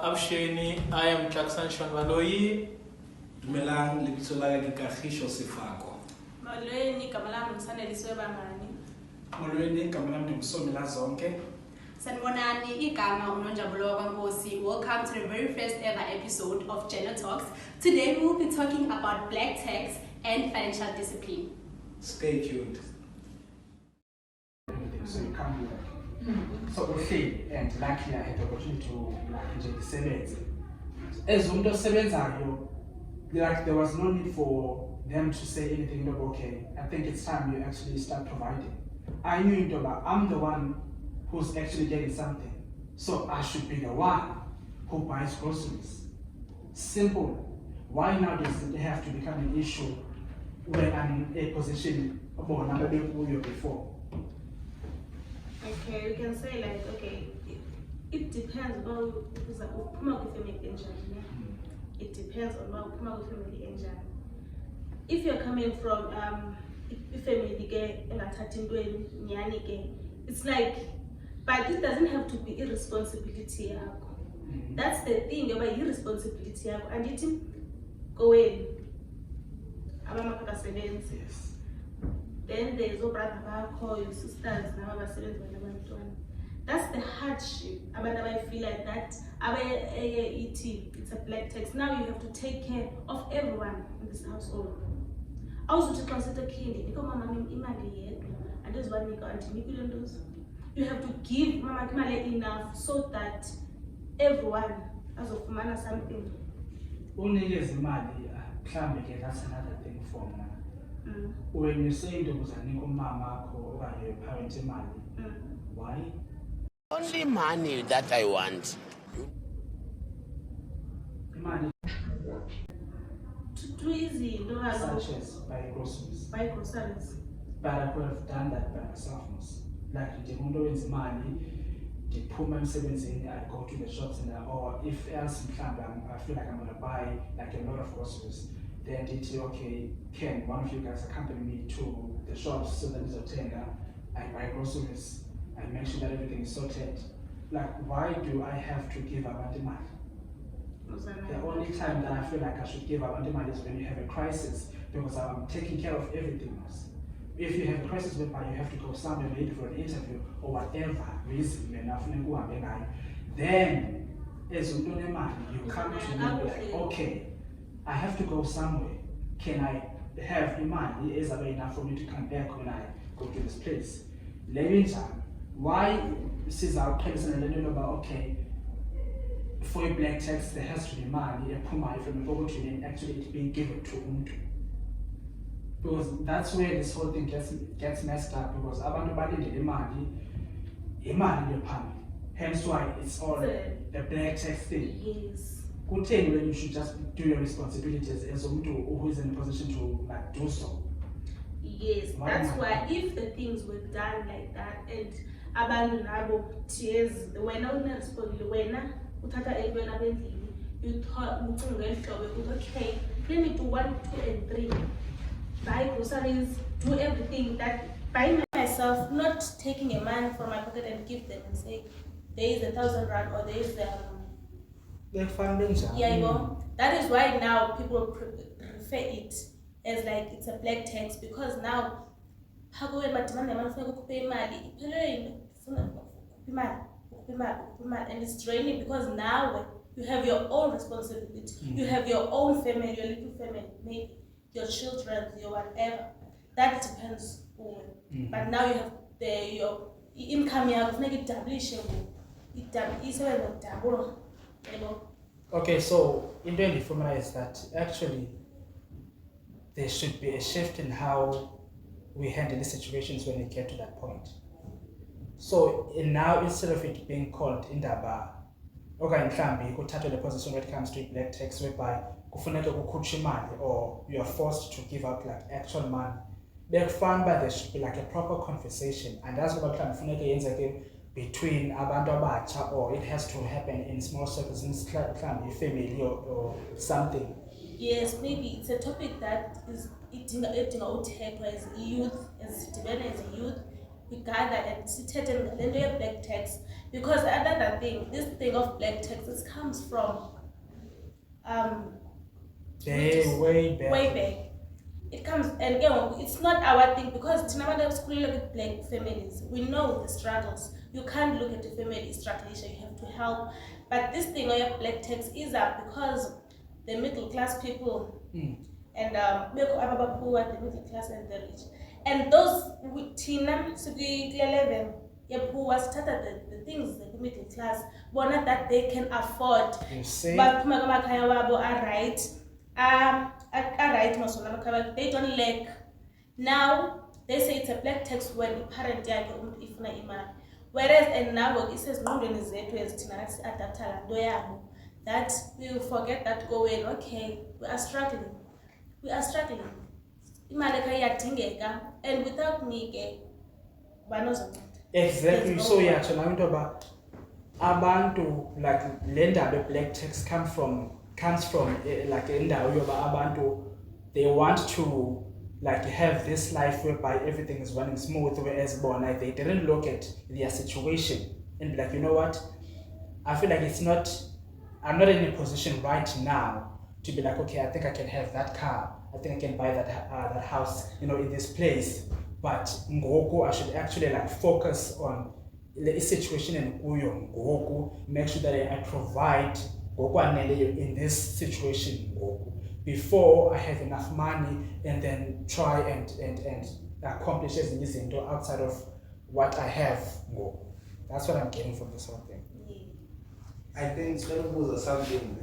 Absheni, I am Jackson Shonvaloyi. Dumelang, lebitso la ka ke Kagiso Sefako. Molweni igama lami ngisaneliswe bangani. Molweni, igama lami ngumsomela zonke. Sanibonani, igama uNonjabulo Kwankosi. Welcome to the very first ever episode of Gender Talks. Today we will be talking about black tax and financial discipline. Stay tuned. So you come here. So uhleli and luckily I had the opportunity to nje ngisebenze. As umuntu osebenzayo, like there was no need for them to say anything about okay. I think it's time you actually start providing. I knew into that I'm the one who's actually getting something. So I should be the one who buys groceries. Simple. Why now does it have to become an issue when I'm in a position about number before? Okay, we can say like, okay, it depends on it depends on family. If you're coming from family, it's like, but it doesn't have to be irresponsibility. That's the thing about irresponsibility. And it go in. Yes. Then there's your brother, your sisters, that's the hardship. I feel like that. It's a black tax. Now you have to take care of everyone in this household. Also to consider killing. And this one you have to give mama enough so that everyone has of manner something. Unikeza imali mhlambe ke that's another thing for me. When you say into kuzanika umama akho okanye parent imali, why? Only money that I want. Imali To do easy, such as buy groceries. buy groceries. But I could have done that by myself. Like nje umuntu owenza imali, ndiphuma emsebenzini, I go to the shops and or if else mhlambe I feel like I'm gonna buy like a lot of groceries. Then did okay, Ken, one of you guys accompany me to the shops so that it's obtainer. I buy groceries. I make sure that everything is sorted. Like, why do I have to give up money? The only time that I feel like I should give up money is when you have a crisis, because I'm taking care of everything else. If you have a crisis whereby you have to go somewhere maybe for an interview or whatever reason, then as you come to me like, okay, I have to go somewhere. Can I have money? Is it enough for me to come back when I go to this place? Why since our president and about okay, for a black tax there has to be money, a puma from the and actually it being given to Umuntu. Because that's where this whole thing gets messed up, because abantu balindele imali yephambili. Hence why it's all the black tax thing. Yes. Good thing when you should just do your responsibilities as Umuntu who is in a position to like do so. Yes, that's why if the things were done like that and abantu nabo tears wena unerespondile wena uthatha entweni abendlini you thought ucinga ehlobo ukuthi okay let me do 1, 2 and 3 buy groceries, do everything that by myself, not taking a man from my pocket and give them and say there is 1,000 rand or there is yeah, you know, that is why now people prefer it as like it's a black tax, because now and it's draining, because now you have your own responsibility, you have your own family, your little family, maybe your children, your whatever. That depends on. But now you have your income, you have to make it double. Okay, so in the formula is that actually there should be a shift in how we handle the situations when we get to that point. So now instead of it being called indaba, okay, mhlambi kuthathwa the position when it comes to black tax whereby kufuneka kukhutshwe imali or you are forced to give out like actual money. They're fun, but there should be like a proper conversation, and that's what I'm thinking between abantu abatsha, or it has to happen in small circles, in family or something. Yes, maybe it's a topic that is eating out as youth, as a youth. we gather and sit and then do a black tax, because another thing, this thing of black taxes comes from way back. It comes, and again, it's not our thing, because Tinamanda school with black families, we know the struggles. You can't look at the family struggling, you have to help. But this thing of your black tax is up because the middle class people and the middle class and the rich, and those Tina level, the things the middle class, but not that they can afford. You see? But are right. They don't lack. Now they say it's a black tax when the parent ifuna imali. Whereas and now it says that we will forget that going, okay, we are struggling. And without me, Exactly. So yeah, so now about abantu like lenda the black tax comes from like abantu, they want to like have this life whereby everything is running smooth, whereas like, they didn't look at their situation and be like, you know what, I feel like I'm not in a position right now to be like, okay, I think I can have that car, I think I can buy that house, in this place, but ngoku I should actually like focus on the situation and ngoku, make sure that I provide in this situation before I have enough money and then try and accomplish anything outside of what I have. That's what I'm getting from this whole thing. I think it's going to pose something.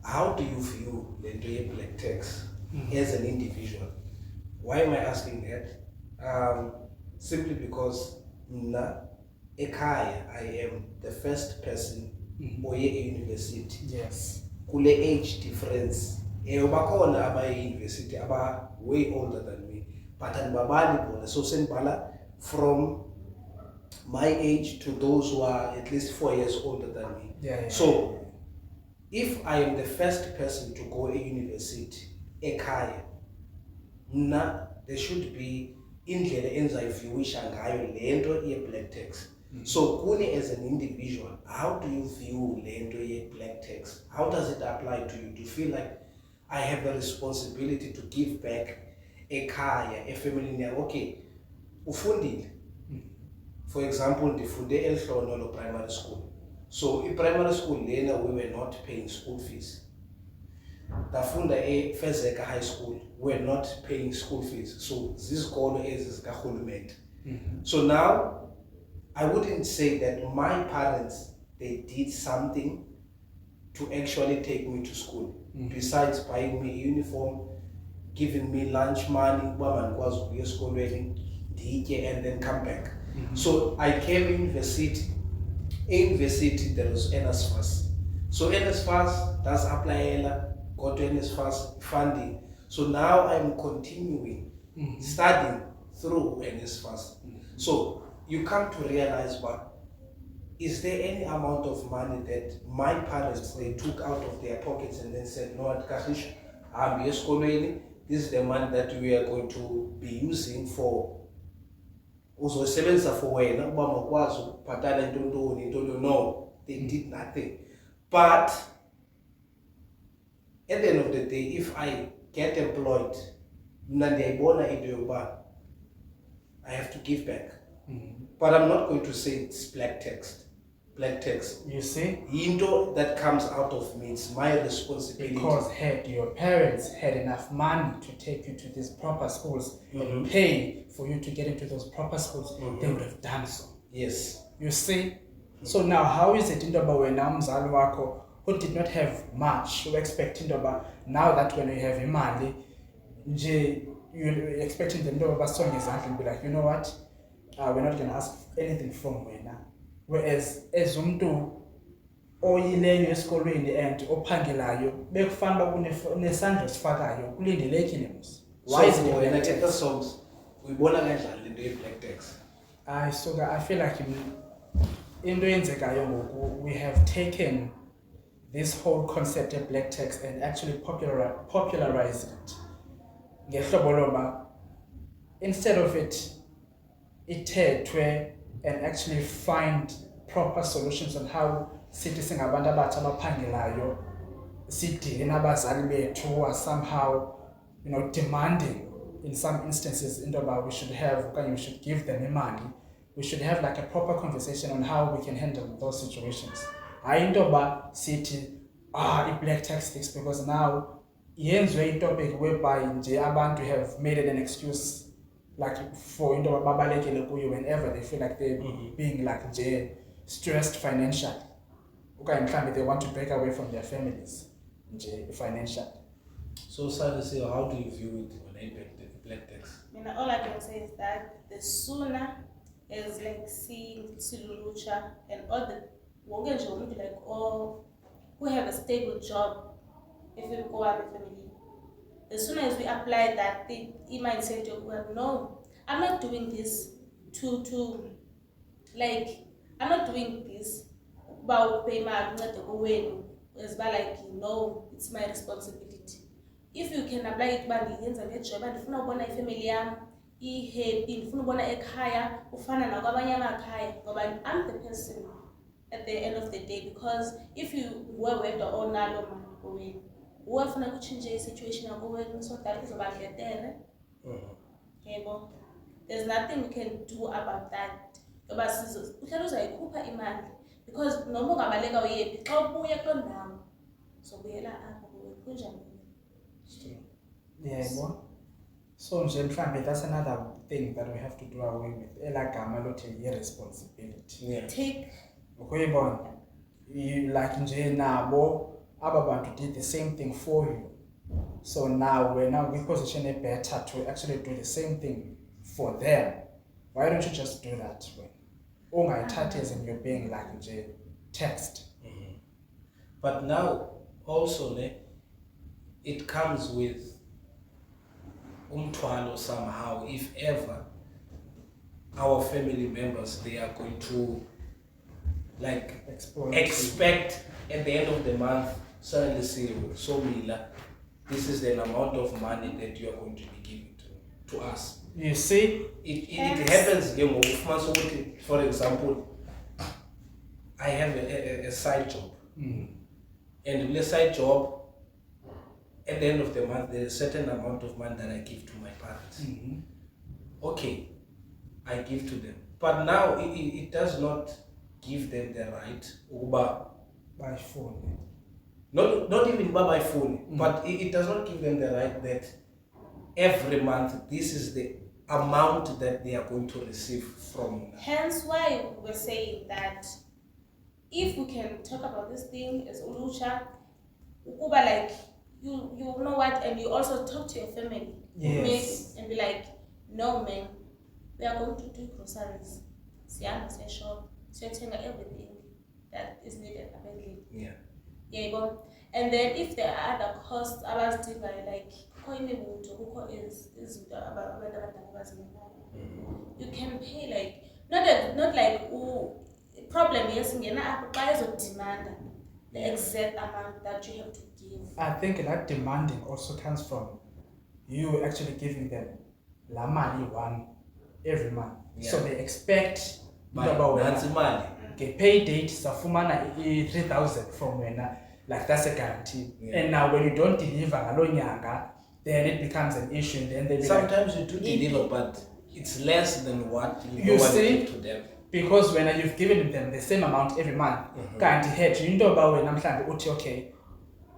How do you view the black tax as an individual? Why am I asking that? Simply because I am the first person oye university. Yes. Kule age difference. Bakhona aba university aba way older than me. But andibabali bona. So senibala from my age to those who are at least 4 years older than me. Yeah. So if I am the first person to go to university, ekhaya, there should be indlela enzayiviwisha ngayo lento ye-black tax. So kuni as an individual, how do you view lento ye-black tax? How does it apply to you? Do you feel like I have the responsibility to give back ekhaya, a family? Okay, ufundile. For example, ndifunde eLhlonolo primary school. So in primary school lena we were not paying school fees. Dafunda eFezeka High School, we were not paying school fees. So this call is kahulumende. So now I wouldn't say that my parents, they did something to actually take me to school. Besides buying me a uniform, giving me lunch money, and then come back. So I came to university. In university there was NSFAS. So NSFAS does apply, go to NSFAS funding. So now I'm continuing studying through NSFAS. So you come to realize, but is there any amount of money that my parents, they took out of their pockets and then said, no, Kahish, this is the money that we are going to be using for also for when no, they did nothing. But at the end of the day, if I get employed, I have to give back. But I'm not going to say it's black tax. Black tax. You see? That comes out of me, it's my responsibility. Because had your parents had enough money to take you to these proper schools and pay for you to get into those proper schools, they would have done so. Yes. You see? So now how is it when umzali wakho who did not have much, who expecting now that when you have imali, you're expecting them to be like, you know what? We're not going to ask anything from wena. Whereas as umuntu oyileyo esikolweni and ophangelayo bekufana kunesandla sifakayo kulindelekile musi. Why is it when I get the songs we bona kanjani lento ye black tax? I feel like into eyenzekayo ngoku we have taken this whole concept of black tax and actually popularized it. Ngehlobo loba instead of it ithethwe and actually find proper solutions on how sithi singabantu abatsha abaphangelayo sidile nabazali bethu who are somehow demanding in some instances into about we should have okanye we should give them imali. We should have like a proper conversation on how we can handle those situations. Hayi into yoba sithi i-black tax fix because now yenziwe itopic whereby nje abantu have made it an excuse like for into yoba babalekele kuyo whenever they feel like they're being like nje stressed financially. Okay, mhlawumbi they want to break away from their families nje financially. So Salisi, how do you view it when I black tax? All I can say is that the sooner is like seeing Silulucha and all the like all who have a stable job, if we go out with family, as soon as we apply that, the mindset of well, no, I'm not doing this to like I'm not doing this about pay my as well like no, it's my responsibility. If you can apply it by the ends of your job and if not one family happy, ndifuna ubona ekhaya ufana nakwabanye amakhaya ngoba I'm the person at the end of the day because if you were wedwa onalo mali kowenu uwafuna ukuchange situation yakowenu so that kuzoba bhetere yebo there's nothing we can do about that ngoba uhlala uzayikhupha imali because noma ungabaleka uyephi xa ubuya kuloo ndawo zobuyela apho kunjani yebo. So mhlawumbe that's another thing that we have to do away with. Elagama lothi irresponsibility. Yeah. Take. Ukuyibona. Like nje nabo ababantu did the same thing for you. So now we're now in a position better to actually do the same thing for them. Why don't you just do that when ungayithathe as in you're being like nje text. But now also it comes with umthwalo somehow if ever our family members they are going to like expect at the end of the month suddenly say so Mila this is the amount of money that you are going to be giving to us. You see it happens for example I have a side job and with a side job at the end of the month, there's a certain amount of money that I give to my parents. Okay, I give to them. But now it does not give them the right by phone. Not even by phone, but it does not give them the right that every month this is the amount that they are going to receive from. Hence why we're saying that if we can talk about this thing as Ulucha, like you know what, and you also talk to your family, yes, and be like, no man, we are going to do groceries, shop, everything that is needed apparently. Yeah. And then if there are other costs, like you can pay like not like problem yes demand the exact amount that you have to give. I think that demanding also comes from you actually giving them la mali one every month. Yeah. So they expect pay date safumana 3,000 from when like that's a guarantee. Yeah. And now when you don't deliver ngalo nyanga, then it becomes an issue. Then they sometimes you do deliver, but it's less than what you see to them. Because when you've given them the same amount every month, can't hit you know about when I'm trying to okay.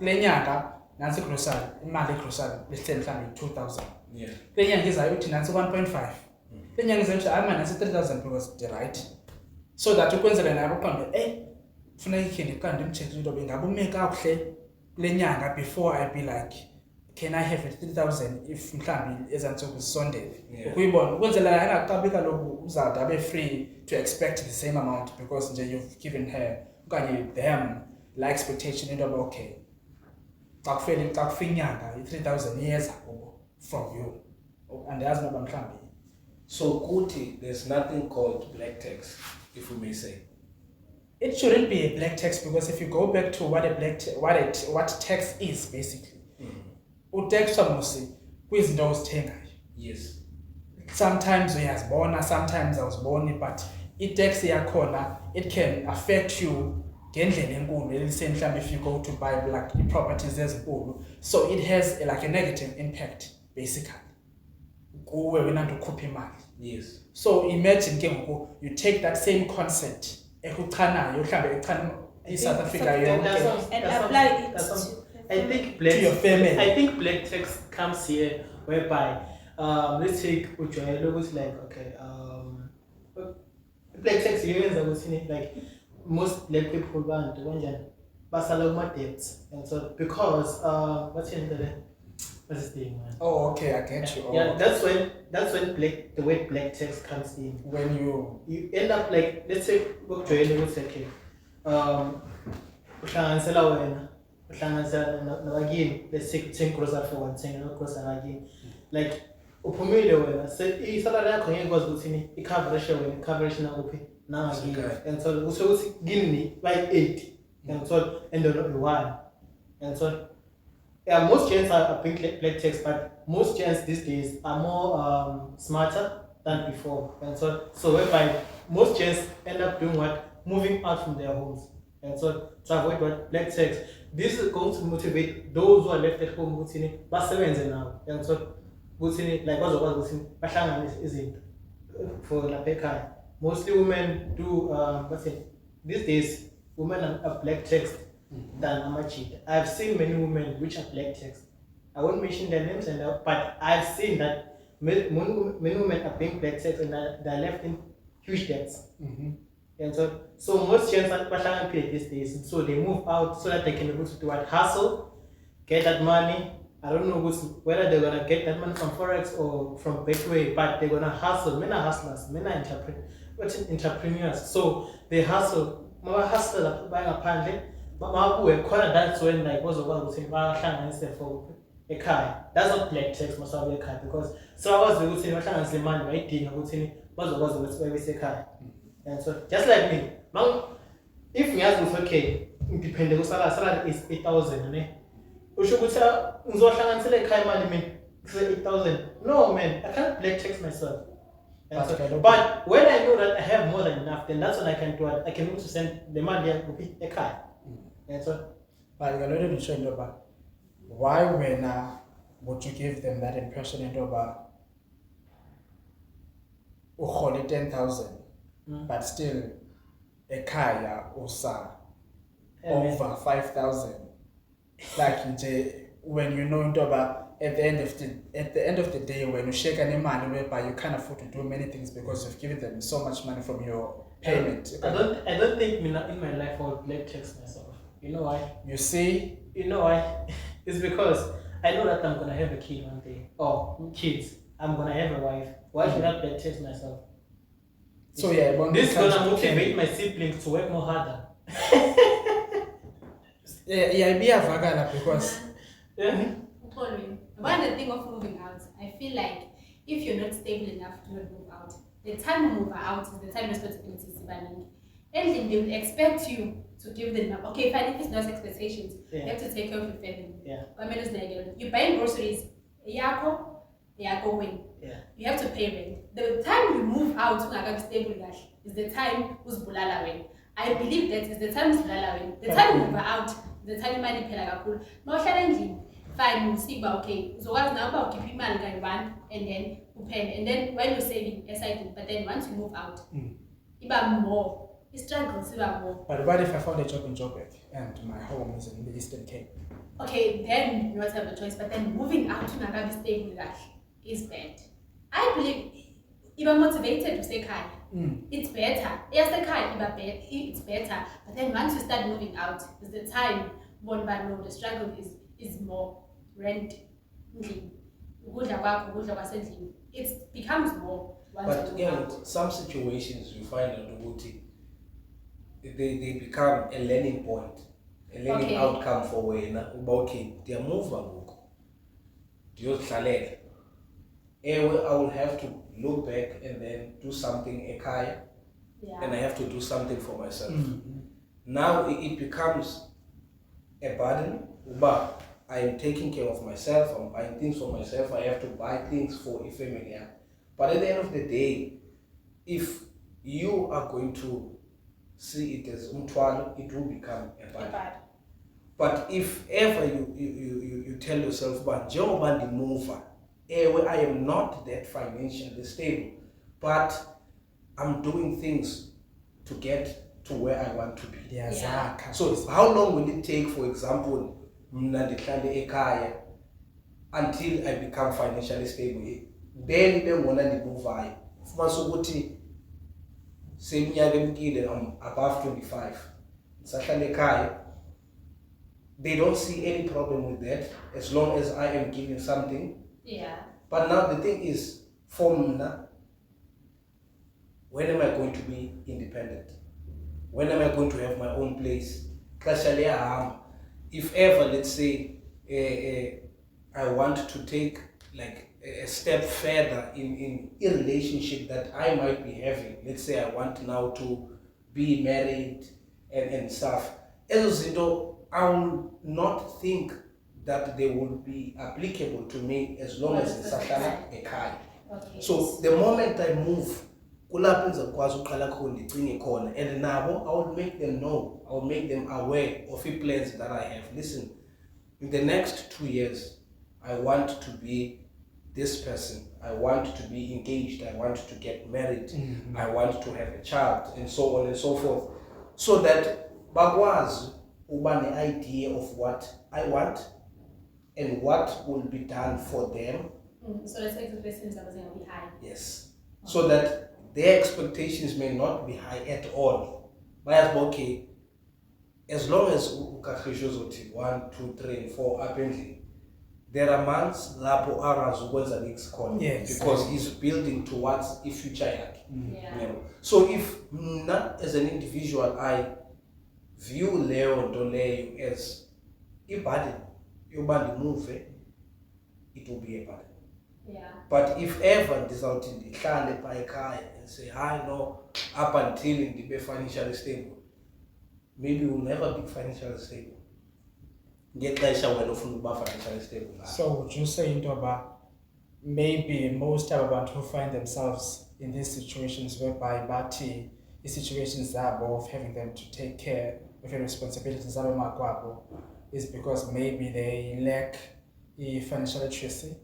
Lenyanga, Nancy grocery, imali grocery, let's say 2,000. Yeah. Lenyanga is I Nancy 1.5. Lenyanga is I'm Nancy 3,000 because the right. So that you can say na funa ikhindi kanti imcheck into bengabe umeka kuhle lenyanga before I be like can I have 3,000 if mhlambi ezantsuku zisondele ukuyibona ukwenzela engaqabika lokhu uzawuthi abe free to expect the same amount because nje you've given her okanye them la expectation into of okay xa kufinyanga 3,000 years kubo from you and as noba mhlambi so kuti there's nothing called black tax if we may say. It shouldn't be a black tax because if you go back to what what tax is basically, utaxwa musi kwizinto ozithengayo. Yes. sometimes uyazibona, sometimes awuziboni, but i-tax yakhona, it can affect you ngendlela enkulu eliseni mhlawumbe if you go to buy like i-properties ezinkulu, so it has like a negative impact basically kuwe wena nto ukhupha imali. Yes. So imagine ke ngoku you take that same concept ekuchanayo mhlawumbe echana i-South Africa yonke And apply it I think black to your family. I think black tax comes here whereby let's take ujwayele ukuthi like okay black tax yenza ukuthi like most black people bantu kanjani basala kuma debts, and so because what's in what's this thing, man? Oh, okay, I get you. Oh, Yeah, okay. that's when the word black tax comes in. When You end up like, let's say ukujwayele ukuthi okay uhlanganisela wena uhlanganisela nabakini, let's say uthenga grocery for one, uthenga grocery akini, like uphumile wena isalary yakho ngeke ikwazi ukuthi i-coverage wena i-coverage nakuphi nangakini, and so kusho ukuthi kini like 8, and so and not 1, and so yeah, most gents are paying black tax, but most gents these days are more smarter than before, and so whereby most gents end up doing what, moving out from their homes, and so to avoid what, black tax. This is going to motivate those who are left at home ukuthi basebenze now, and so ukuthi like bazokwazi ukuthi bahlanganise izinto for lapha ekhaya. Mostly women do what's it, these days women are black taxed than amachita. I've seen many women which are black taxed. I won't mention their names, but I've seen that many women are being black taxed and they're left in huge debts. And so most gents are bahlakaniphile these days, so they move out so that they can be able to do what, hustle, get that money. I don't know whether they're gonna get that money from forex or from Betway, but they're gonna hustle. Men are hustlers, men are entrepreneurs. So they hustle. Mama hustler buying a pandle. That's when like was for a car. That's not black tax must have a car because so I was the good thing the money right thing was where we say car. And so just like me, if me ask okay, independent salary is 8,000, Ushukuta uzohlanganisela ekhaya imali mina 8,000. No man, I can't black tax myself. But when I know that I have more than enough, then that's when I can do it. I can also send the money to ekhaya. And so but you're not even sure about why would you give them that impression about ukhole 10,000 but still ekhaya usa over 5,000. Like when you know about at the end of the day when you shake any money whereby you can't afford to do many things because you've given them so much money from your payment. I don't think in my life I would black tax myself. You know why? You see? You know why? It's because I know that I'm gonna have a kid one day. Or kids. I'm gonna have a wife. Why should I black tax myself? So yeah, this is gonna motivate my siblings to work more harder. Yeah, be a vagala because One of the thing of moving out, I feel like if you're not stable enough to not move out, the time you move out is the time responsibilities is running. And then they will expect you to give them up. Okay, fine, if it's not expectations, you have to take care of your family. Yeah. You're buying groceries, yako win. Yeah. You have to pay rent. The time you move out stable is the time uzbulala win. I believe that is the time uzbulala win. The time you move out, the time you money phela kakhulu. Mawuhlala endlini, fine, you see okay. Uzokwazi now about keep imali kayi-1 and then upay. And then when you're saving aside, but then once you move out, iba more. Struggles iba more. But what if I found a job in Joburg and my home is in the Eastern Cape? Okay, then you not have a choice, but then moving out to Nagabi stable is bad. I believe if I'm motivated to stay kaya, it's better. Yes, it's better. But then once you start moving out, is the time one by no, the struggle is more rent. It becomes more. But again, some situations you find that they become a learning point, a learning outcome for when okay, they are moving. I will have to look back and then do something ekaya, and I have to do something for myself. Now it becomes a burden, but I am taking care of myself, I'm buying things for myself, I have to buy things for a family. But at the end of the day, if you are going to see it as umthwalo, it will become a burden. But if ever you tell yourself, but njengoba ndimuva, I am not that financially stable, but I'm doing things to get to where I want to be. Ndiyazakha. So how long will it take, for example, mna ndihlale ekhaya until I become financially stable? Then ngona ndimuvayo. Fumanisa ukuthi seminyaka emkile, I'm above 25. Ndisahlale ekhaya. They don't see any problem with that as long as I am giving something. Yeah. But now the thing is, for mna, when am I going to be independent? When am I going to have my own place? If ever, let's say, I want to take like a step further in a relationship that I might be having. Let's say I want now to be married and stuff. I will not think that they will be applicable to me as long as it's a car. Okay. So the moment I move, and now I will make them know, I will make them aware of the plans that I have. Listen, in the next 2 years, I want to be this person. I want to be engaged. I want to get married. I want to have a child, and so on and so forth. So that bagwazi uba ne idea of what I want and what will be done for them. So let's say the expectations are going to be high. Yes. So that their expectations may not be high at all. But okay, as long as ukakhisho 1, 2, 3, and 4 apparently, there are months lapho arazukwenza next corner. Yes. Because he's building towards a future yakhe. Yeah. You know? So if not as an individual, I view leyo nto leyo as a burden, yoba ndimuve, it will be a burden. Yeah. But if ever ndizawuthi ndihlale pha ekhaya and say, I know, up until ndibe financially stable, maybe we'll never be financially stable. Ngexesha wena ufuna ukuba financially stable. So would you say into about maybe most abantu who find themselves in these situations whereby bathi situations zabo of having them to take care of your responsibilities zabo makwabo is because maybe they lack financial literacy?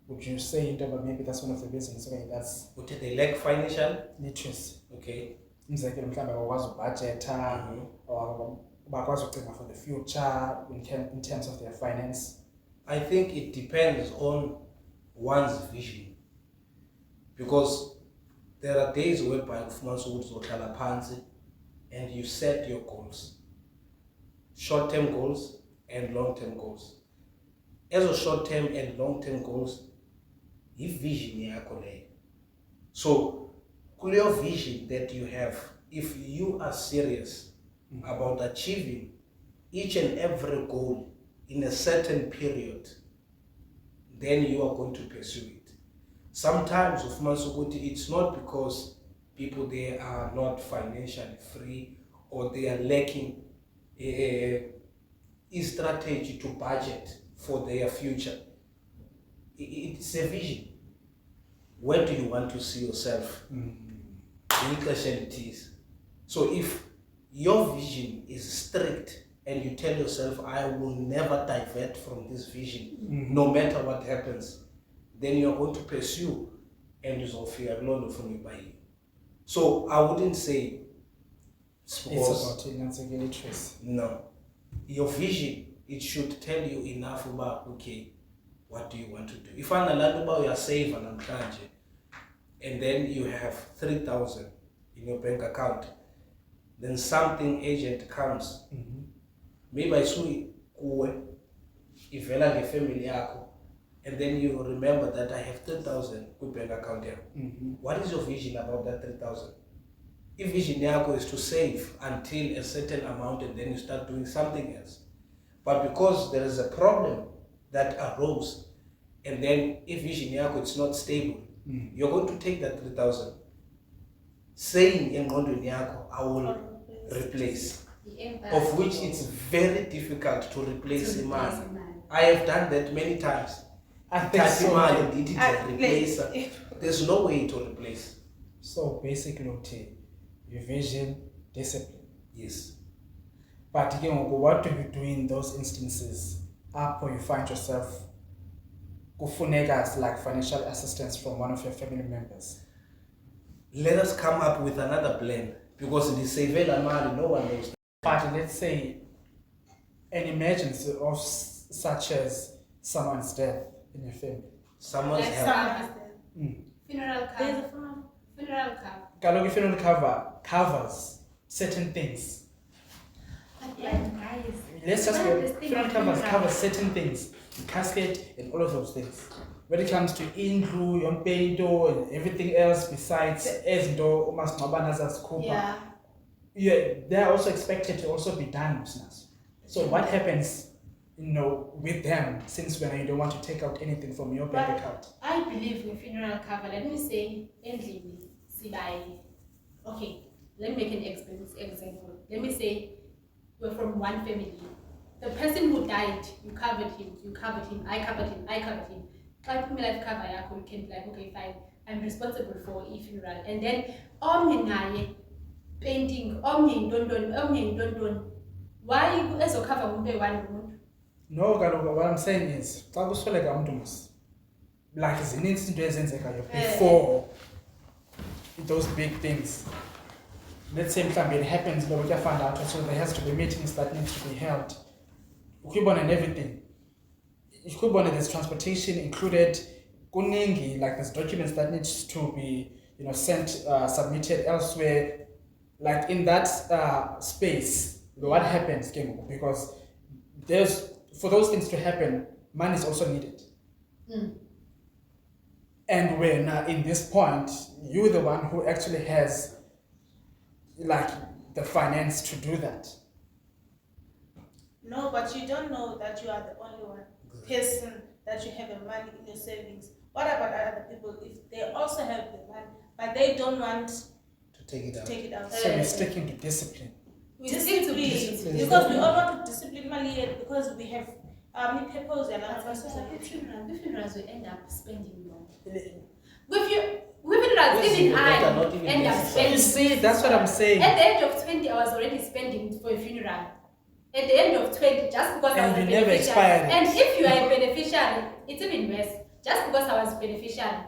Would you say into about maybe that's one of the reasons why that's Would they lack financial literacy? Okay. Umzekelo mhlawumbe bakwazi ubudgeta or bakwazi ukucinga for the future in terms of their finance. I think it depends on one's vision, because there are days whereby ufumanisa ukuthi uzohlala phansi and you set your goals, short-term goals and long-term goals. As a short-term and long-term goals, vision yakho leyo. So clear vision that you have, if you are serious about achieving each and every goal in a certain period, then you are going to pursue it. Sometimes it's not because people they are not financially free or they are lacking a strategy to budget for their future. It's a vision. Where do you want to see yourself? So if your vision is strict and you tell yourself, I will never divert from this vision, no matter what happens, then you're going to pursue and you fear alone from you by you. So I wouldn't say It's about financial literacy. no. Your vision, it should tell you enough about, okay, what do you want to do? If I'm about your save and and then you have 3,000 in your bank account, then something agent comes. Maybe I saw kuwe, ivela le family yako, and then you remember that I have 3,000 in bank account here. What is your vision about that 3,000? If vision yako is to save until a certain amount and then you start doing something else. But because there is a problem that arose, and then if vision yako it's not stable, you're going to take that 3,000, saying engqondweni yakho, I will replace, of which it's very difficult to replace imali. I have done that many times. I think so. imali ndithi Ah, replace. like, There's no way to replace. So basically, revision, discipline. Yes. But again, what do you do in those instances? After you find yourself, kufuneka like financial assistance from one of your family members. Let us come up with another plan because the save la mali, no one knows. But let's say an emergency of such as someone's death in your family. Someone's Like help. funeral There's cover. a farm. Funeral cover. Kaloku funeral cover covers certain things. But then, guys, Let's just one go. of the things Funeral with covers funeral- cover certain things, the casket and all of those things. When it comes to indlu, yompendo, and everything else besides ezinto umasingcwabane azazikhupha, Yeah. they are also expected to also be done, business. So what happens, with them, since when you don't want to take out anything from your bank But account? I believe in funeral cover. Let me say, endlini, sibai. Okay, let me make an example. Let me say we're from one family. The person who died, you covered him, I covered him. But me life cover, you can be like, okay, fine, I'm responsible for a funeral. And then, painting, don't. Why as a cover one one? No, kaloku, what I'm saying is, xa kusweleka umuntu mos, like zininzi izinto ezenzekayo before those big things. Let's say mhlawumbi it happens, but we can find out, so there has to be meetings that need to be held. Ukubona and everything. Ukubona, there's transportation included. Kuningi, like there's documents that needs to be, sent, submitted elsewhere. Like in that space, what happens, because for those things to happen, money is also needed. And when in this point, you're the one who actually has like the finance to do that. No, but you don't know that you are the only one person that you have the money in your savings. What about other people if they also have the money, but they don't want To take it to out. take it out? So you're sticking to discipline. We stick to Discipline, discipline. because we all want to discipline money because we have papers and That's other why things. the funerals will end up spending more. You With funerals, Yes, even but I that are not even end up necessary. spending. see, that's what I'm saying. At the age of 20, I was already spending for a funeral. At the end of 20, just because I And was you a never beneficiary. expired it. And if you are a beneficiary, it's even worse. Just because I was a beneficiary,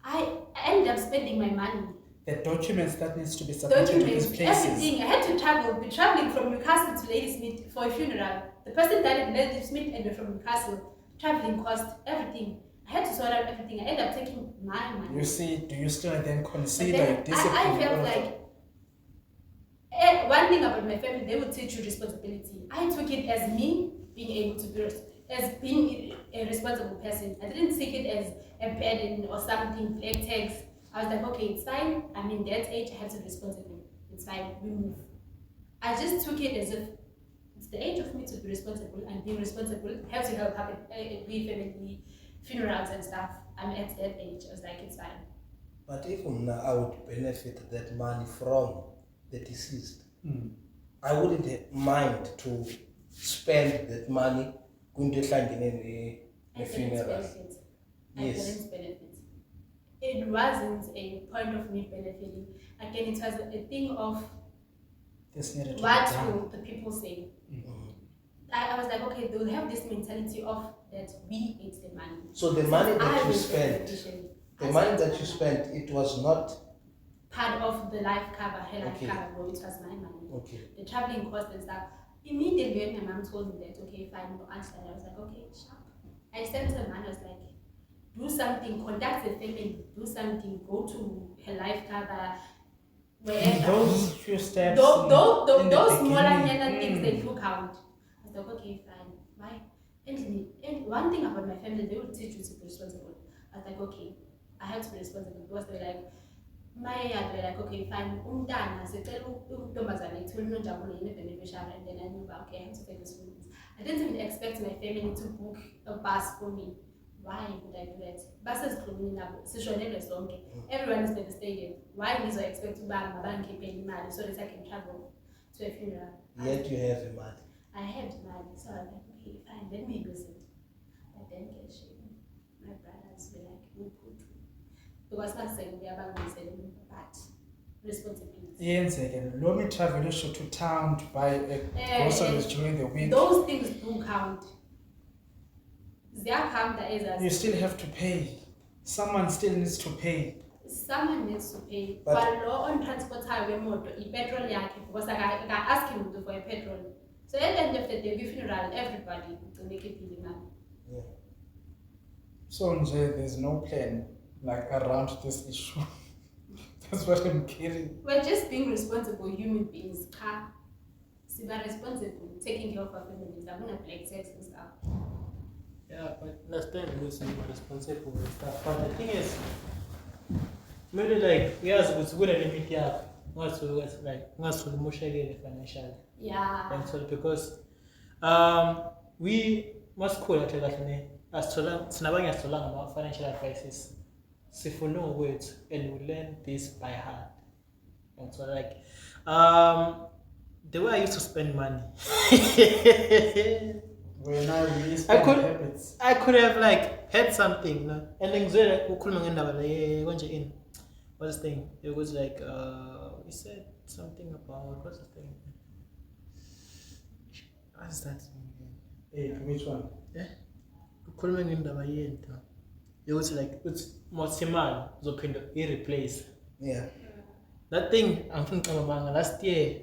I ended up spending my money. The documents that needs to be submitted to Documents, these places. everything. I had to be traveling from Newcastle to Ladysmith for a funeral. The person died in Ladysmith and we're from Newcastle. Traveling cost, everything. I had to sort out everything. I ended up taking my money. You see, do you still then But consider then discipline? I felt all of like one thing about my family, they would teach you responsibility. I took it as me being able to be as being a responsible person. I didn't take it as a burden or something, black tags. I was like, okay, it's fine. I'm in that age, I have to be responsible. It's fine, we move. I just took it as if it's the age of me to be responsible and being responsible, have to help with family funerals and stuff. I'm at that age. I was like, it's fine. But even now, I would benefit that money from the deceased. I wouldn't mind to spend that money going to the I didn't funeral. benefit. Yes. I didn't benefit. It wasn't a point of me benefiting. Again, it was a thing of This needed to be what done. will the people say. I was like, okay, they'll have this mentality of that we ate the money. So the money I that you was spent, beneficiary. the I money spent that you my spent, it was not part of the life cover, her life Okay. cover, well, it was my money. okay. The traveling cost and stuff. Immediately when my mom told me that, okay, fine, we'll answer that, I was like, okay, sharp. I sent her money, I was like, do something, contact the family, do something, go to her life cover, wherever. Those few steps. Those in the smaller beginning. things they do count. I was like, okay, fine. Why? And one thing about my family, they will teach you to be responsible. I was like, okay, I have to be responsible because they're like, they're like, okay, fine. Umntana, sicela untombazane ithole unonjabulo yini beneficiary, and then I knew, okay, I have to take this one. I didn't even expect my family to book a bus for me. Why would I do that? Buses everyone is devastated. Why did I expect to buy my bank pay money so that I can travel to a funeral? Yet you have a money. I had money, so I was like, okay, fine, let me use it. I didn't get shit. My because saying we are but responsibility. Yenzeke, let me travel to town to buy groceries during the week. Those things do count. They count as You still have to pay. Someone still needs to pay. someone needs to pay. But- But law on transport highway motor, petrol because I ask him for a petrol. So at the end of the day, we funeral, everybody to make it easy, man. Yeah. So Nje, there's no plan like around this issue. That's what I'm getting. We're just being responsible human beings. We're responsible, taking care of our families. I'm gonna play sex and stuff. Yeah, but understand because you are responsible and stuff. But the thing is, maybe like yes, it's good at limit yeah. Not to emotionally financially. Yeah. And so because we must call it like as to learn about financial advices. So for no words and we learn this by heart. And so like the way I used to spend money. When I really spend habits. I could have like had something, no? And then in what's the thing? It was like we said something about what's the thing? What's that thing again? Hey, which one? Yeah. It was like it's Mosiman Zopindo replace. Yeah. That thing I'm thinking about last year.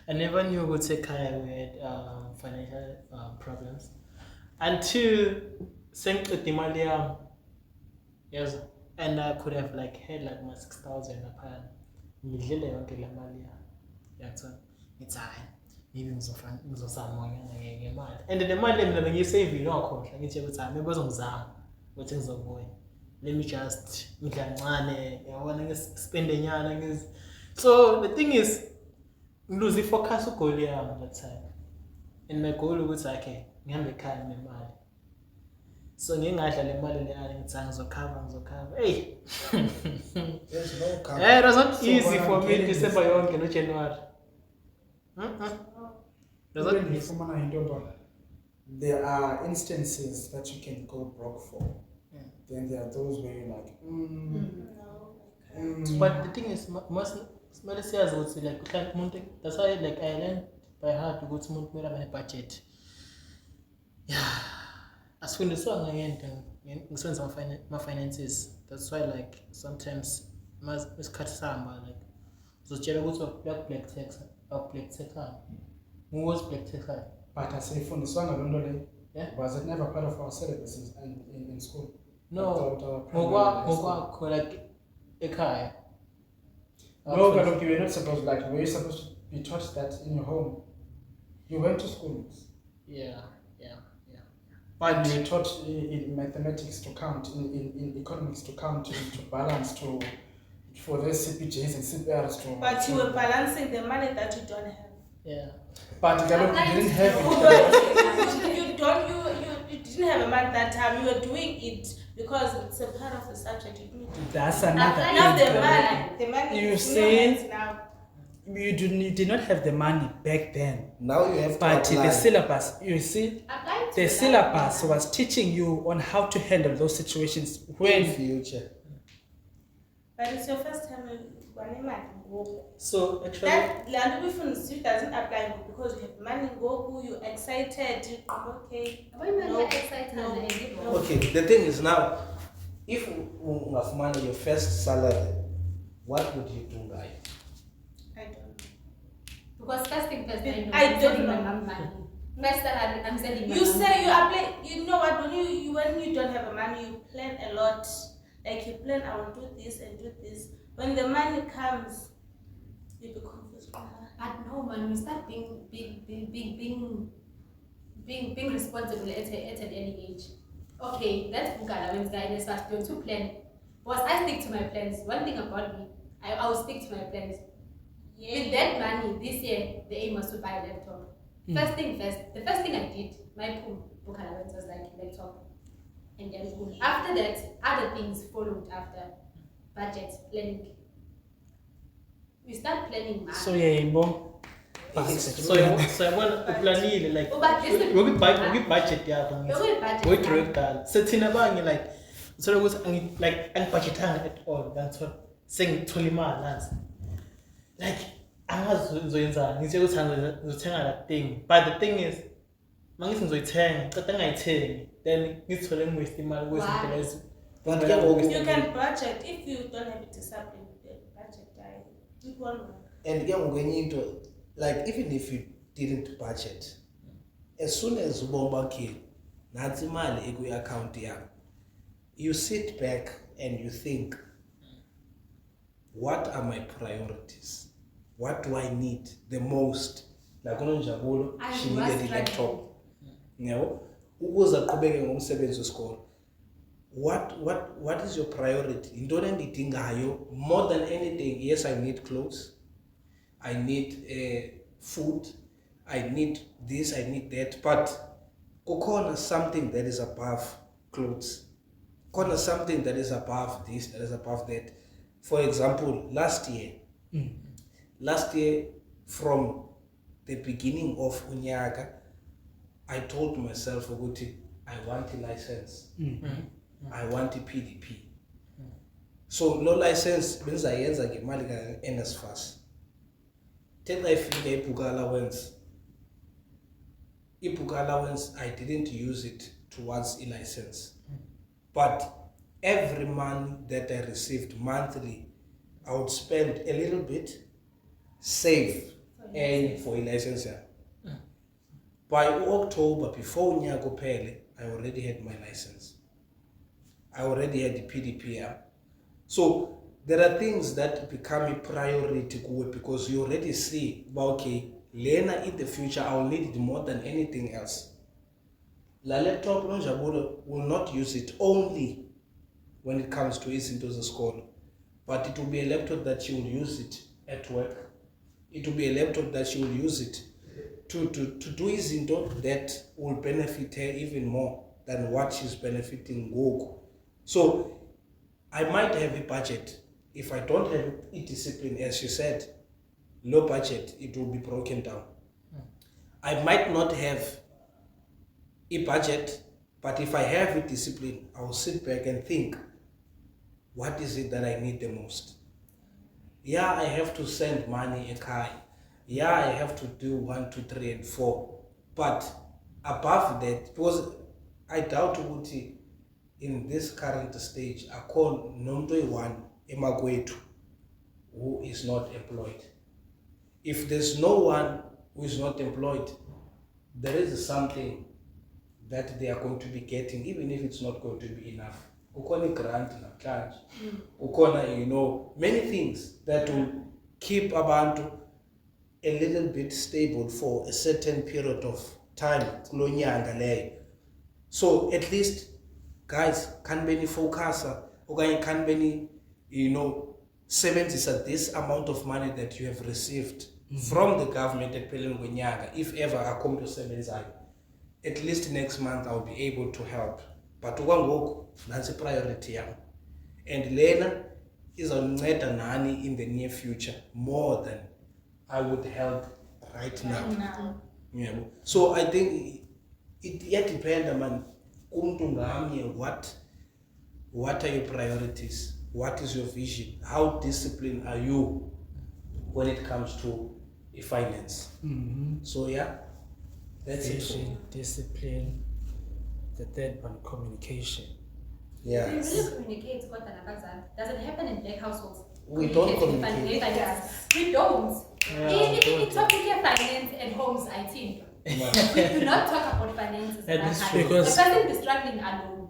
I never knew what to Kaya we had financial problems. Until sent to Timalia. Yes. And I could have like had like my 6,000 upon Midlele until Malia. That's it's high. Maybe and the money when you save you know account like it's time maybe what things are going. Let me just spend so the thing is lose the focus goal that time. And my goal was okay, ngihambe ekhaya nemali. So ngingadla le mali le ngithenga ngizokhava. Hey. There's no cover. It was not So easy what for I'm me getting is- December yonke no January. Does that Even mean if woman are Indoba, there are instances that you can go broke for. Yeah. Then there are those where you're like, But the thing is, most Malaysians would say like that's why like I learned by heart to go to my budget. Yeah, as soon as I end my finances, that's why like sometimes must cut some like so black tax or black tax. Who was black tax? but I say from the song alone, Yeah. was it never part of our syllabus in school? No, like ekhaya. No, but look, you were not supposed were you supposed to be taught that in your home? You went to school. Yeah. But you were taught in mathematics to count, in economics to count, to balance, for the CPJs and CPRs to. But you were balancing the money that you don't have. Yeah. But Galop, you didn't have it. You didn't have a money that time. You were doing it because it's a part of the subject. You do it. That's another Now thing. the money. The money You is in see? your hands now. You did not have the money back then. Now you have to But apply. the syllabus, you see, Apply to the that. syllabus was teaching you on how to handle those situations in when future. But it's your first time running money. So actually, That land doesn't apply because you have money. Go, you excited. Okay. When we No. were excited, No. I did No. not. Okay, the thing is now, if you have money, your first salary, what would you do, guys? I don't know. Because first thing first, I I'm don't sending know. my mom money. First salary, I'm sending my You mom say you money. apply. You know what? When you don't have a money, you plan a lot. Like you plan, I will do this and do this. When the money comes, you be confused. But no, man, we start being responsible at an early age. Okay, that's book allowance guidance. But don't you plan? Because I stick to my plans. One thing about me, I will stick to my plans. With that money, this year, the aim was to buy a laptop. First thing first, the first thing I did, my book allowance was like laptop. And then after that, other things followed after. Budget, planning. We start planning now. so yeah, Bo. so I want to plan like Oh, but this is- we budget yakho Look at budget. we direct that. Sethina bangi like so ukuthi like angibudgetanga at all nganthola sengithola imali nansi like angazi ngizoyenzani ngithi ukuthi ngizothenga that thing but the thing is mangithi ngizoyithenga qeda ngayithengi then ngithole ngiwaste imali kwezinto lezi But ke ngoku You can budget if you don't have a discipline. Budget it won't work. and ke ngokwenye into like even if you didn't budget as soon as ubona bakhe nathi imali eku-account yakho you sit back and you think what are my priorities, what do I need the most? Like uNonjabulo, she needed a laptop, yabo, ukuze aqhubeke ngomsebenzi wesikole. What is your priority? Intoni endidingayo more than anything? Yes, I need clothes, I need food, I need this, I need that, but kukhona something that is above clothes, kukhona something that is above this, that is above that. For example, last year from the beginning of unyaka, I told myself ukuthi I want a license, I want a PDP. So no license benzayenza ngemali ka-NSFAS. Then I feel i-book allowance, I didn't use it towards a license. But every money that I received monthly, I would spend a little bit, save, and for a license. By October, before unyaka uphele, I already had my license. I already had the PDP. So there are things that become a priority because you already see, okay, Lena in the future, I'll need it more than anything else. La laptop Nonjabulo will not use it only when it comes to his into the school, but it will be a laptop that she will use it at work. It will be a laptop that she will use it to do his into that will benefit her even more than what she's benefiting Goku. So I might have a budget. If I don't have a discipline, as she said, low budget, it will be broken down. I might not have a budget, but if I have a discipline, I will sit back and think, what is it that I need the most? Yeah, I have to send money a car. Yeah, I have to do 1, 2, 3, and 4. But above that, because I doubt ukuthi in this current stage, akho nomuntu one emagwetu who is not employed. If there's no one who is not employed, there is something that they are going to be getting, even if it's not going to be enough. Ukona grant namhlanje, ukona, many things that will keep abantu a little bit stable for a certain period of time. So at least, guys, can be focus, okay, can be, sebenzisa this amount of money that you have received from the government at Pelengwenyanga, if ever I come to sebenzayo. At least next month I'll be able to help. But ukwangoku nansi priority yam. And Lena is on nani in the near future more than I would help right now. Yeah. So I think it depends, man. What are your priorities? What is your vision? How disciplined are you when it comes to finance? So yeah, that's Vision, it. discipline. The third one, communication. Yeah. Do you really communicate what does it happen in black households? We don't Communicating communicate. finance. We don't. In topic of finance at homes, I think. We do not talk about finances. That is like true. the Because- person be struggling alone.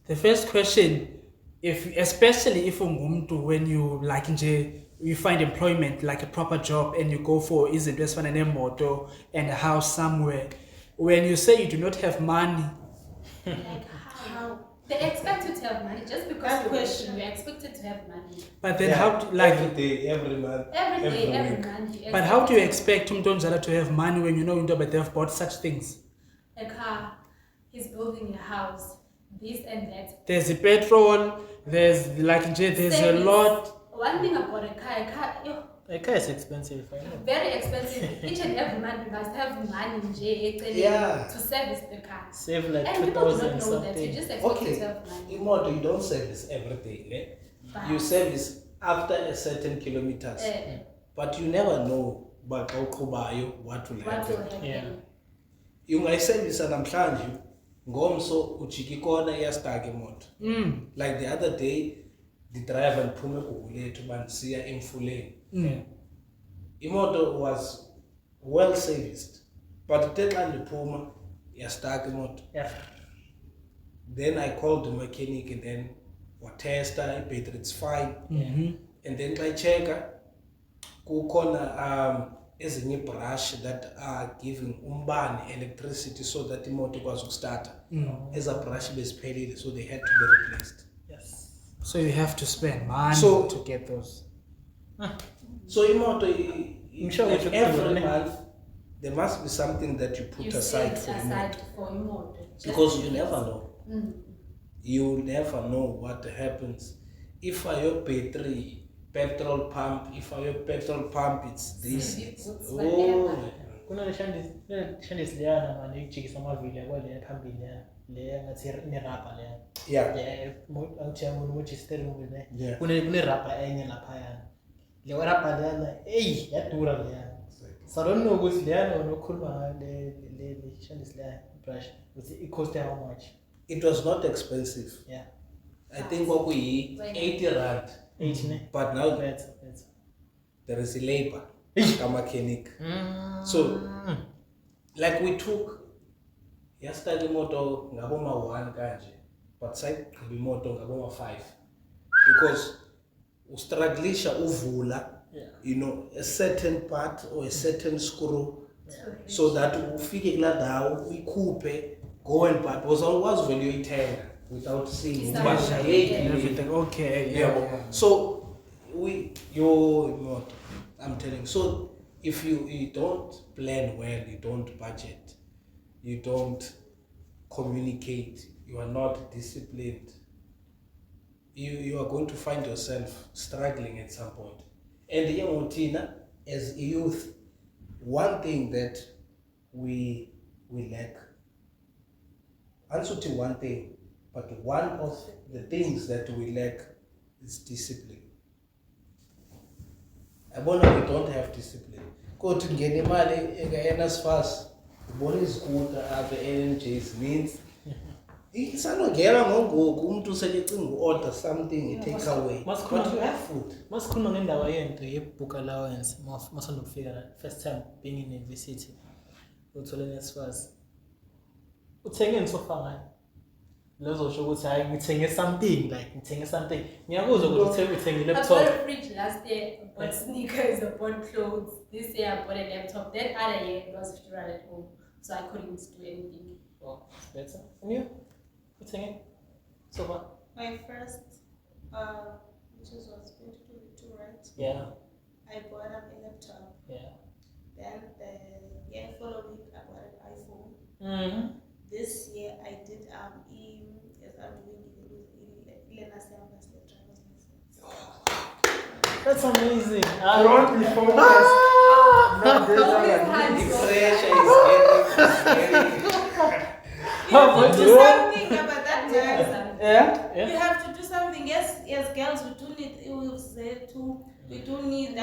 The first question, especially if ungumuntu, when you like you find employment like a proper job and you go for izinto ezifana nemoto and a house somewhere, when you say you do not have money, Like how? They expect you to have money just because That you're question. working, you're expected to have money. but then Yeah, how do, like every day, every month, Every day, every week. month. but how do you expect umntu to have money when you know but they have bought such things? A car, he's building a house, this and that. There's the petrol, there's like there's a Savings. lot. One thing about a car, A car is expensive. I know. Very expensive. Each and every month you must have money Yeah. to service the car. Save like And people do 2,000 not know that. You something. just expect Okay. to have money. Imoto, you don't service everything. But- You service after a certain kilometers. But you never know what will What will happen. happen? Yeah. Ungayisevisa namhlanje ngomso ujika ikona iyastaka imoto. Like the other day the driver ndiphume eGoogle lethu bandisiya emfuleni. Imoto was well serviced but the xa ndiphuma iyastaka imoto. Yeah. Then I called the mechanic and then watesta battery it's fine. And then I check kukhona ezinye brush that are giving umbane electricity so that imoto ikwazi ukustarta. Eza brush beziphelile so they had to be replaced. Yes. So you have to spend money So- to get those. So imoto I'm sure like we should every do it. month there must be something that you put You aside set for aside imoto for imoto. Just because you in never case. know. Mm. You never know what happens. If your battery petrol pump, if your petrol pump it's this. It's Oh, whatever. Kuna le shandis leyana manje ikujikisa amavili yabo le phambili le ngathi ine rubber le. yeah. Yeah, angithiya umuntu moji steering wheel le. Yeah. Kune rubber enye lapha yana. Le rubber leyana yadura leyana. So I don't know ukuthi leyana unokhuluma le shandis le brush ukuthi it cost how much. It was not expensive. Yeah. I think what we 80 rand. 8 ne. But now Better. there is a labor. A mechanic. So like we took yesterday moto ngaboma 1 kanje, but side moto ngaboma 5 because ustruglisha uvula, Yeah. you know, a certain part or a certain screw so that ufike kula ndawo uyikhuphe go and but was always when you tender without seeing It's but not- And everything. Okay. yeah. So I'm telling you, so if you don't plan well, you don't budget, you don't communicate, you are not disciplined, you are going to find yourself struggling at some point. And Tina, as a youth, one thing that we lack, answer one thing, but one of the things that we lack is discipline. I wonder we don't have discipline. Go to get the money, as fast. The money is good, the NJs means. It's not to order something, take away. Must But come you have food. masikhuluma ngendaba yento ye-book allowance masanda kufika first time being in university uthole nesifas uthenge nisofa ngani lezosho ukuthi hayi ngithenge something like ngithenge something ngiyakuzwa ukuthi uthenge I laptop bought a fridge last year, I bought sneakers, I bought clothes. This year I bought a laptop. That other year it was 50 rand at home, so I couldn't do anything. oh it's better and you uthenge sofa My first, which was 2022, right? yeah I bought up a laptop. yeah Then the year following, I bought an iPhone. This year, I did as I'm doing driver's license. that's amazing Don't be focused. Not this Focus, one. hands. The pressure is getting. You have to do something about that, guys. Yeah. You have to do something. Yes, girls, we do need. We do need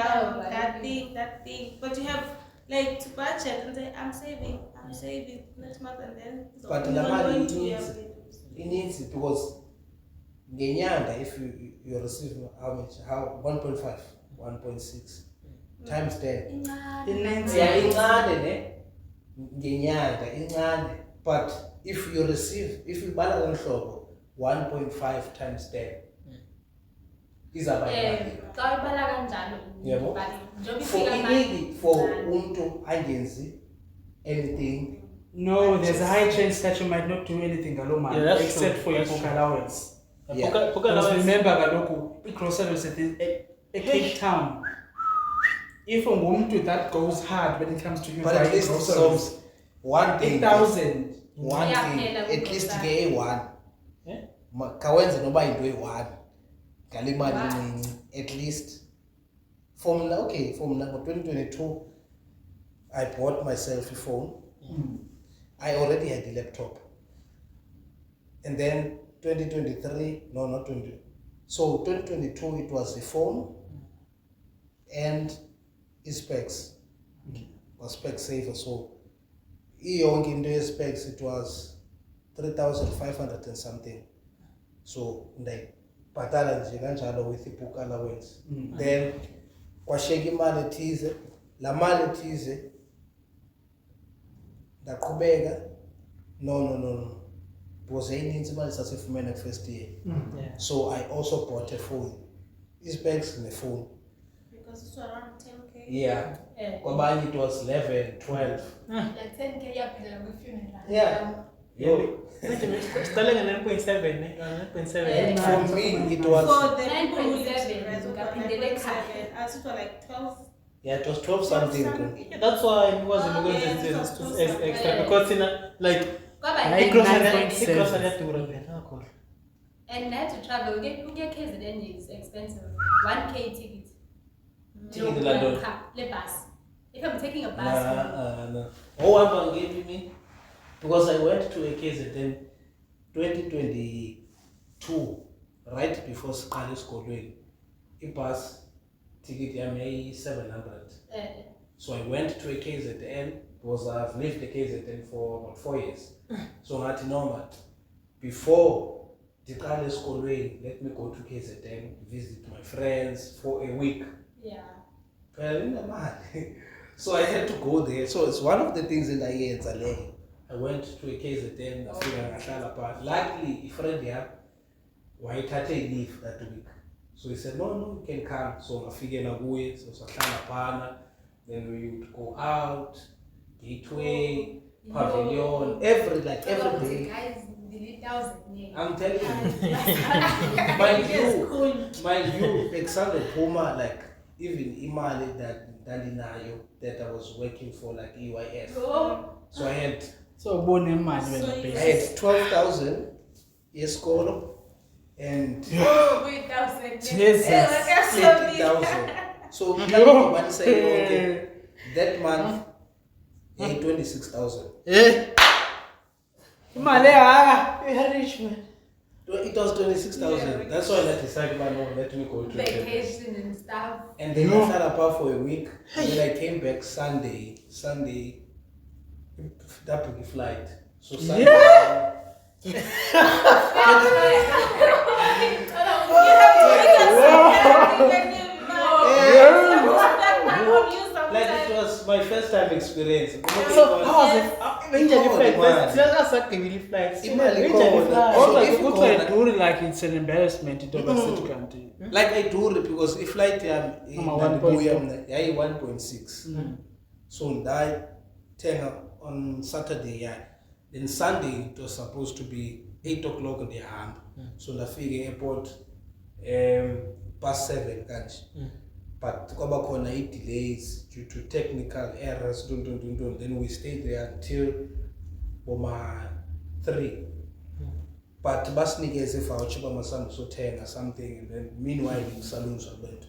that thing. But you have like to budget and say, I'm saving next month, and then. But you the are money going to needs have it needs it because ngenyanga if you receive how much 1.5 1.6 times 10 yeah incane ne ngenyanga incane but if you bala kanhlobo 1.5 times 10 izaba imali Xa ubala kanjalo, Yebo. but njengoba for ifika manje, inidi for kancane. umuntu angenzi anything. No, there's a high chance that you might not do anything alone, man, Yeah, that's except true, for your that's book true. allowance. Yeah. book Because allowance remember kaloku i-groceries at Cape Town. If umuntu that goes hard when it comes to you But at buying least it groceries, solves one thing. 8,000. One Yeah, thing. phela At least kukhona. ke one. Yeah. Kawenze noba into eyi-one. Ngale mali Wow. encinci. At least From now, 2022, I bought myself a phone. I already had a laptop. And then 2023, no, not 20. So 2022, it was a phone and specs. Was spec saver. So young in the specs, it was 3,500 and something. So like patala nje with the book allowance. Then kwasheka imali ethize, la mali ethize ndaqhubeka no. Because eyininzi imali sasifumene first year. So I also bought a phone. Specs in the phone. Because it's around 10K. Yeah. Kwabanye it was 11, 12. Like 10K yaphela kwi-funeral. Yeah. Yo. Starting at 9.7, 9.7. For me, it was. For the 9.7, I thought it was like 12. Yeah, it was 12 something. Yeah, that's why it wasn't extra because like Kwaba grocery. and had to travel. Get KZN is expensive. 1K ticket. Ticket to London. The bus. If I'm taking a bus. No. Oh, I'm giving me because I went to a KZN 2022, right before school. A bus ticket I 700. So I went to a KZN because I've lived the KZN for about 4 years. So at normal before the school, let me go to KZN, visit my friends for a week. Yeah. So I had to go there. So it's one of the things that I went to a KZN, I figured I shall apart. Luckily, a friend here, why had to leave that week. So he said, no, you can come. So I figured I would. So then we would go out, Gateway, Pavilion, every day. Guys, delete 1,000. I'm telling you, mind you, example Puma, like even imali that I was working for, like EYF. So I had I had 12,000 yes school and 30,000. So money say okay, that month I had 26,000. Rich man. It was 26,000. That's why I decided, no, let me go to Vacation and stuff. And then I sat apart for a week. And then I came back Sunday, that big flight. So Sunday. Like it was my first time experience. So how was it? When did you fly? That's like really flights. Like it's an embarrassment to overseas country. Like I do it because if flight in 1.6. So I turn up on Saturday, then Sunday it was supposed to be 8 o'clock in the hand. So the figure airport past 7 kanji. But kwaba khona delays due to technical errors. Then we stayed there until 3. But basinikeze voucher bamasango sothenga something, and then meanwhile in saloons went.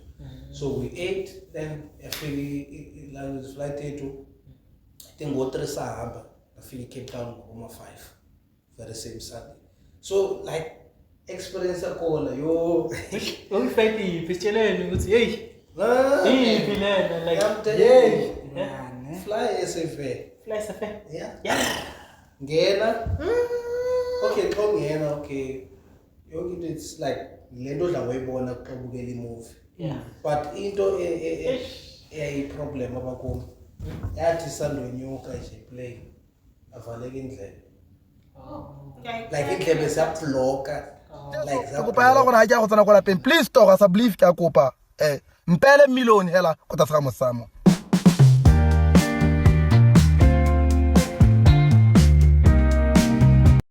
So we ate, then afike lunch flight ethu I think go 3 sahamba afike Cape Town ngoma 5 for the same Sunday. So like experience akona yo flight iphishelene ukuthi hey like I'm telling you, fly SFA. Fly SFA. Yeah. Ngena. Okay. It's like lento dla wayibona xa ubukela movie. Yeah. But into a problem abakum. Yathi sandonyuka nje plane. Avaleke indlela. Like indlebe ziyabloka. Like kopa la gona ha ke go tsena kwa lapeng. Please talk as a believe ke a kopa. Mpele million hela ko tsa mo samo.